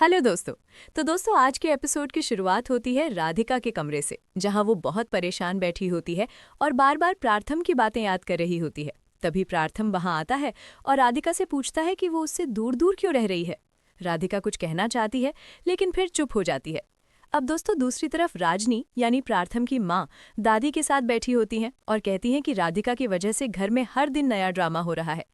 Hello दोस्तों। तो दोस्तों आज के एपिसोड की शुरुआत होती है राधिका के कमरे से, जहां वो बहुत परेशान बैठी होती है और बार बार प्रार्थम की बातें याद कर रही होती है। तभी प्रार्थम वहां आता है और राधिका से पूछता है कि वो उससे दूर दूर क्यों रह रही है। राधिका कुछ कहना चाहती है लेकिन फिर चुप हो जाती है। अब दोस्तों दूसरी तरफ राजनी यानी प्रार्थम की माँ दादी के साथ बैठी होती हैं और कहती हैं कि राधिका की वजह से घर में हर दिन नया ड्रामा हो रहा है।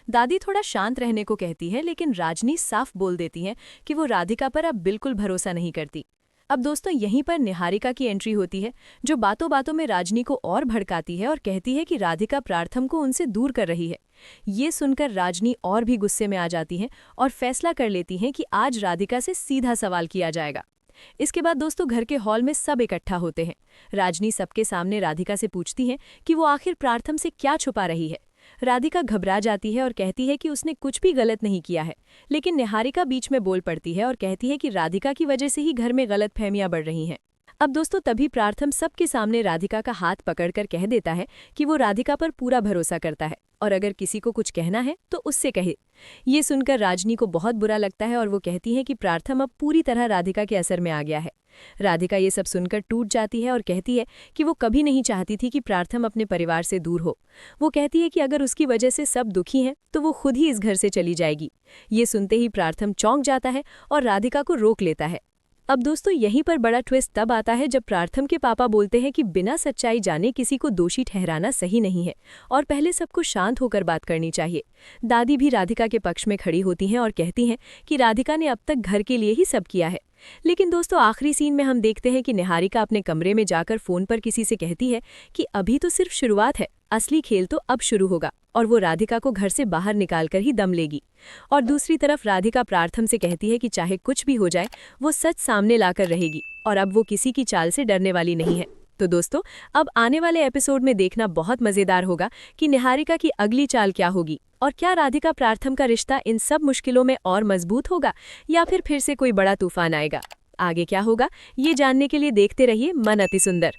दादी थोड़ा शांत रहने को कहती है लेकिन राजनी साफ बोल देती हैं कि वो राधिका पर अब बिल्कुल भरोसा नहीं करती। अब दोस्तों यहीं पर निहारिका की एंट्री होती है, जो बातों बातों में राजनी को और भड़काती है और कहती है कि राधिका प्रार्थम को उनसे दूर कर रही है। ये सुनकर राजनी और भी गुस्से में आ जाती हैं और फैसला कर लेती हैं कि आज राधिका से सीधा सवाल किया जाएगा। इसके बाद दोस्तों घर के हॉल में सब इकट्ठा होते हैं। राजनी सबके सामने राधिका से पूछती हैं कि वो आखिर प्रार्थम से क्या छुपा रही है। राधिका घबरा जाती है और कहती है कि उसने कुछ भी गलत नहीं किया है, लेकिन निहारिका बीच में बोल पड़ती है और कहती है कि राधिका की वजह से ही घर में गलतफहमियां बढ़ रही हैं। अब दोस्तों तभी प्रार्थम सबके सामने राधिका का हाथ पकड़कर कह देता है कि वो राधिका पर पूरा भरोसा करता है और अगर किसी को कुछ कहना है तो उससे कहे। ये सुनकर राजनी को बहुत बुरा लगता है और वो कहती है कि प्रार्थम अब पूरी तरह राधिका के असर में आ गया है। राधिका ये सब सुनकर टूट जाती है और कहती है कि वो कभी नहीं चाहती थी कि प्रार्थम अपने परिवार से दूर हो। वो कहती है कि अगर उसकी वजह से सब दुखी हैं तो वो खुद ही इस घर से चली जाएगी। ये सुनते ही प्रार्थम चौंक जाता है और राधिका को रोक लेता है। अब दोस्तों यहीं पर बड़ा ट्विस्ट तब आता है जब प्रार्थम के पापा बोलते हैं कि बिना सच्चाई जाने किसी को दोषी ठहराना सही नहीं है और पहले सबको शांत होकर बात करनी चाहिए। दादी भी राधिका के पक्ष में खड़ी होती हैं और कहती हैं कि राधिका ने अब तक घर के लिए ही सब किया है। लेकिन दोस्तों आखिरी सीन में हम देखते हैं कि निहारिका अपने कमरे में जाकर फोन पर किसी से कहती है कि अभी तो सिर्फ शुरुआत है, असली खेल तो अब शुरू होगा और वो राधिका को घर से बाहर निकालकर ही दम लेगी। और दूसरी तरफ राधिका प्रार्थम से कहती है कि चाहे कुछ भी हो जाए वो सच सामने लाकर रहेगी और अब वो किसी की चाल से डरने वाली नहीं है। तो दोस्तों अब आने वाले एपिसोड में देखना बहुत मजेदार होगा कि निहारिका की अगली चाल क्या होगी और क्या राधिका प्रार्थम का रिश्ता इन सब मुश्किलों में और मजबूत होगा या फिर से कोई बड़ा तूफान आएगा। आगे क्या होगा ये जानने के लिए देखते रहिए मन अति सुंदर।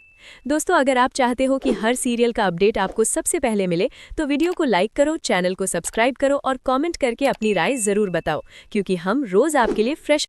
दोस्तों अगर आप चाहते हो कि हर सीरियल का अपडेट आपको सबसे पहले मिले तो वीडियो को लाइक करो, चैनल को सब्सक्राइब करो और कमेंट करके अपनी राय जरूर बताओ, क्योंकि हम रोज आपके लिए फ्रेश